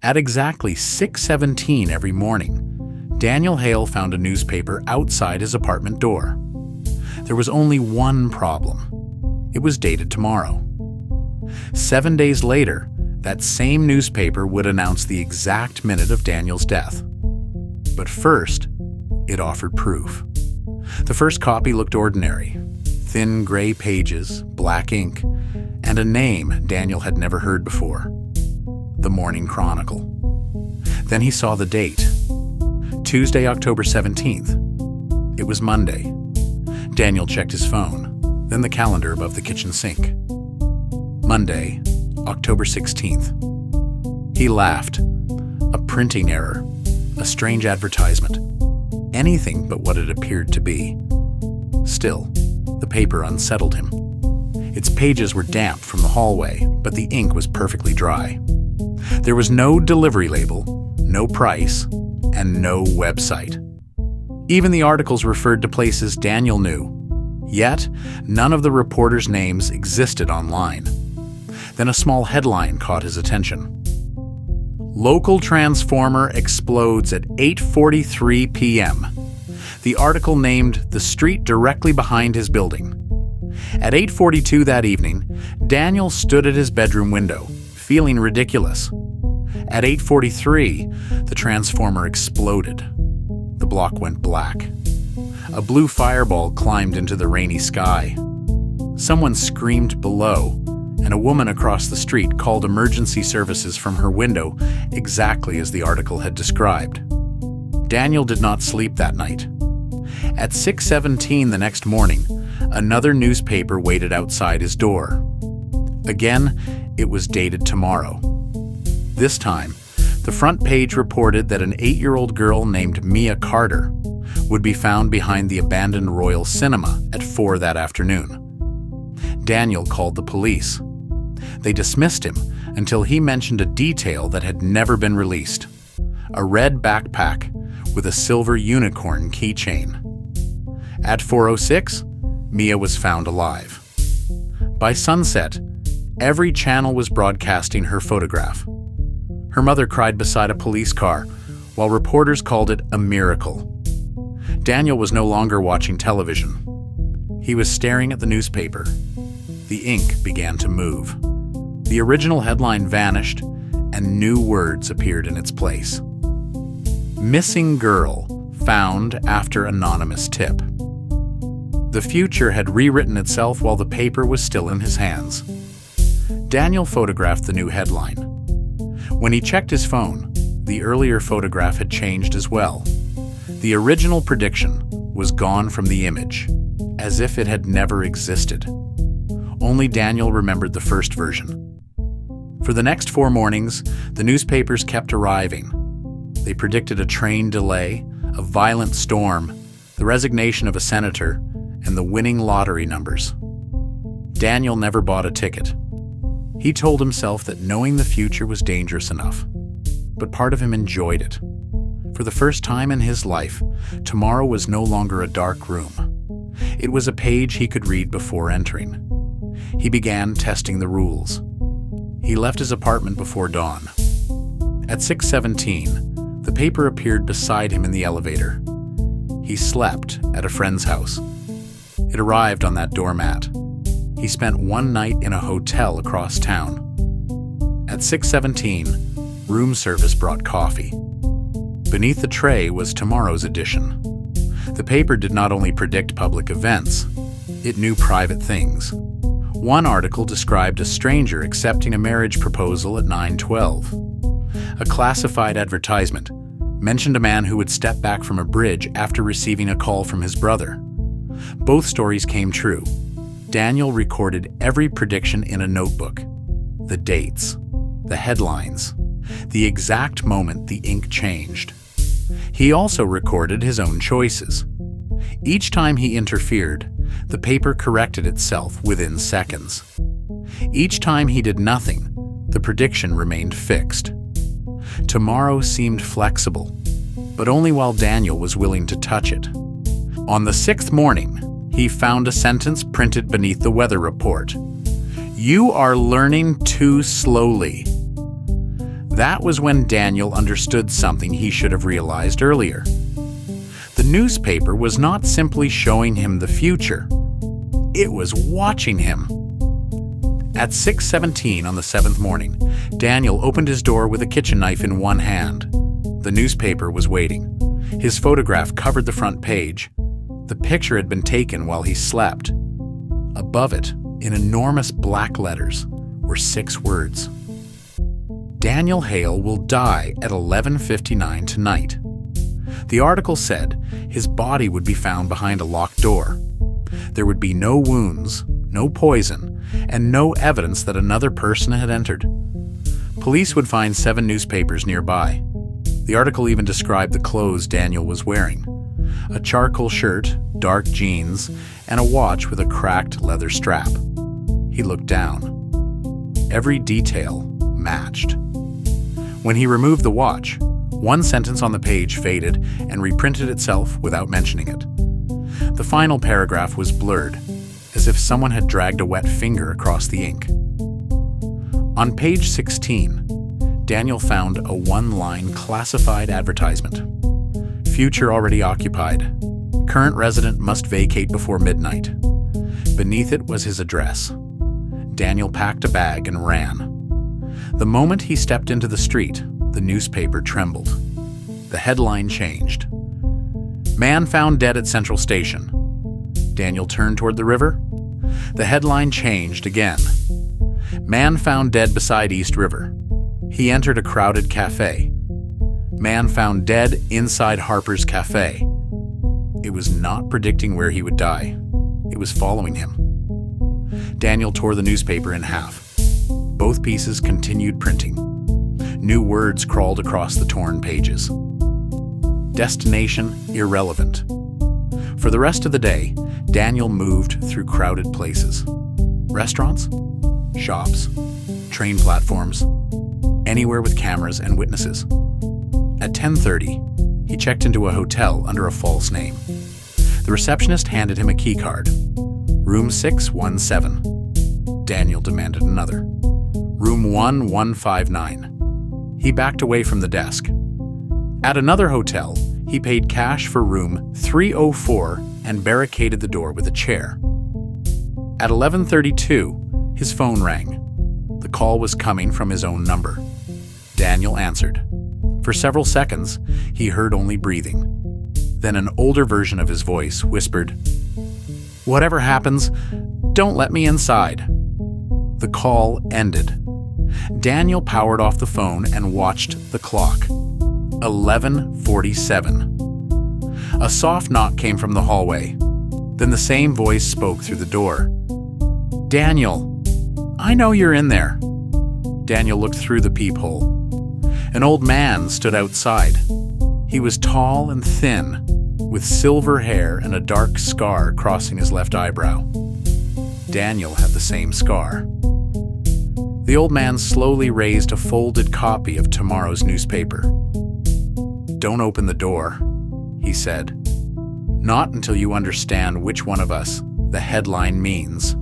At exactly 6:17 every morning, Daniel Hale found a newspaper outside his apartment door. There was only one problem. It was dated tomorrow. 7 days later, that same newspaper would announce the exact minute of Daniel's death. But first, it offered proof. The first copy looked ordinary. Thin gray pages, black ink, and a name Daniel had never heard before. The Morning Chronicle. Then he saw the date. Tuesday, October 17th. It was Monday. Daniel checked his phone, then the calendar above the kitchen sink. Monday, October 16th. He laughed. A printing error. A strange advertisement. Anything but what it appeared to be. Still, the paper unsettled him. Its pages were damp from the hallway, but the ink was perfectly dry. There was no delivery label, no price, and no website. Even the articles referred to places Daniel knew. Yet, none of the reporters' names existed online. Then a small headline caught his attention. Local transformer explodes at 8:43 p.m. The article named the street directly behind his building. At 8:42 that evening, Daniel stood at his bedroom window, feeling ridiculous. At 8:43, the transformer exploded. The block went black. A blue fireball climbed into the rainy sky. Someone screamed below, and a woman across the street called emergency services from her window exactly as the article had described. Daniel did not sleep that night. At 6:17 the next morning, another newspaper waited outside his door. Again, it was dated tomorrow. This time, the front page reported that an 8-year-old girl named Mia Carter would be found behind the abandoned Royal Cinema at 4 that afternoon. Daniel called the police. They dismissed him until he mentioned a detail that had never been released: a red backpack with a silver unicorn keychain. At 4:06, Mia was found alive. By sunset, every channel was broadcasting her photograph. Her mother cried beside a police car, while reporters called it a miracle. Daniel was no longer watching television. He was staring at the newspaper. The ink began to move. The original headline vanished, and new words appeared in its place. Missing girl found after anonymous tip. The future had rewritten itself while the paper was still in his hands. Daniel photographed the new headline. When he checked his phone, the earlier photograph had changed as well. The original prediction was gone from the image, as if it had never existed. Only Daniel remembered the first version. For the next 4 mornings, the newspapers kept arriving. They predicted a train delay, a violent storm, the resignation of a senator, and the winning lottery numbers. Daniel never bought a ticket. He told himself that knowing the future was dangerous enough, but part of him enjoyed it. For the first time in his life, tomorrow was no longer a dark room. It was a page he could read before entering. He began testing the rules. He left his apartment before dawn. At 6:17, the paper appeared beside him in the elevator. He slept at a friend's house. It arrived on that doormat. He spent one night in a hotel across town. At 6:17, room service brought coffee. Beneath the tray was tomorrow's edition. The paper did not only predict public events, it knew private things. One article described a stranger accepting a marriage proposal at 9:12. A classified advertisement mentioned a man who would step back from a bridge after receiving a call from his brother. Both stories came true. Daniel recorded every prediction in a notebook. The dates, the headlines, the exact moment the ink changed. He also recorded his own choices. Each time he interfered, the paper corrected itself within seconds. Each time he did nothing, the prediction remained fixed. Tomorrow seemed flexible, but only while Daniel was willing to touch it. On the 6th morning, he found a sentence printed beneath the weather report. "You are learning too slowly." That was when Daniel understood something he should have realized earlier. The newspaper was not simply showing him the future. It was watching him. At 6:17 on the 7th morning, Daniel opened his door with a kitchen knife in one hand. The newspaper was waiting. His photograph covered the front page. The picture had been taken while he slept. Above it, in enormous black letters, were 6 words. Daniel Hale will die at 11:59 tonight. The article said his body would be found behind a locked door. There would be no wounds, no poison, and no evidence that another person had entered. Police would find 7 newspapers nearby. The article even described the clothes Daniel was wearing: a charcoal shirt, dark jeans, and a watch with a cracked leather strap. He looked down. Every detail matched. When he removed the watch, one sentence on the page faded and reprinted itself without mentioning it. The final paragraph was blurred, as if someone had dragged a wet finger across the ink. On page 16, Daniel found a one-line classified advertisement. Future already occupied. Current resident must vacate before midnight. Beneath it was his address. Daniel packed a bag and ran. The moment he stepped into the street, the newspaper trembled. The headline changed. Man found dead at Central Station. Daniel turned toward the river. The headline changed again. Man found dead beside East River. He entered a crowded cafe. Man found dead inside Harper's Cafe. It was not predicting where he would die. It was following him. Daniel tore the newspaper in half. Both pieces continued printing. New words crawled across the torn pages. Destination irrelevant. For the rest of the day, Daniel moved through crowded places. Restaurants, shops, train platforms, anywhere with cameras and witnesses. At 10:30, he checked into a hotel under a false name. The receptionist handed him a key card. Room 617. Daniel demanded another. Room 1159. He backed away from the desk. At another hotel, he paid cash for room 304 and barricaded the door with a chair. At 11:32, his phone rang. The call was coming from his own number. Daniel answered. For several seconds, he heard only breathing. Then an older version of his voice whispered, "Whatever happens, don't let me inside." The call ended. Daniel powered off the phone and watched the clock. 11:47. A soft knock came from the hallway. Then the same voice spoke through the door. "Daniel, I know you're in there." Daniel looked through the peephole. An old man stood outside. He was tall and thin, with silver hair and a dark scar crossing his left eyebrow. Daniel had the same scar. The old man slowly raised a folded copy of tomorrow's newspaper. "Don't open the door," he said. "Not until you understand which one of us the headline means."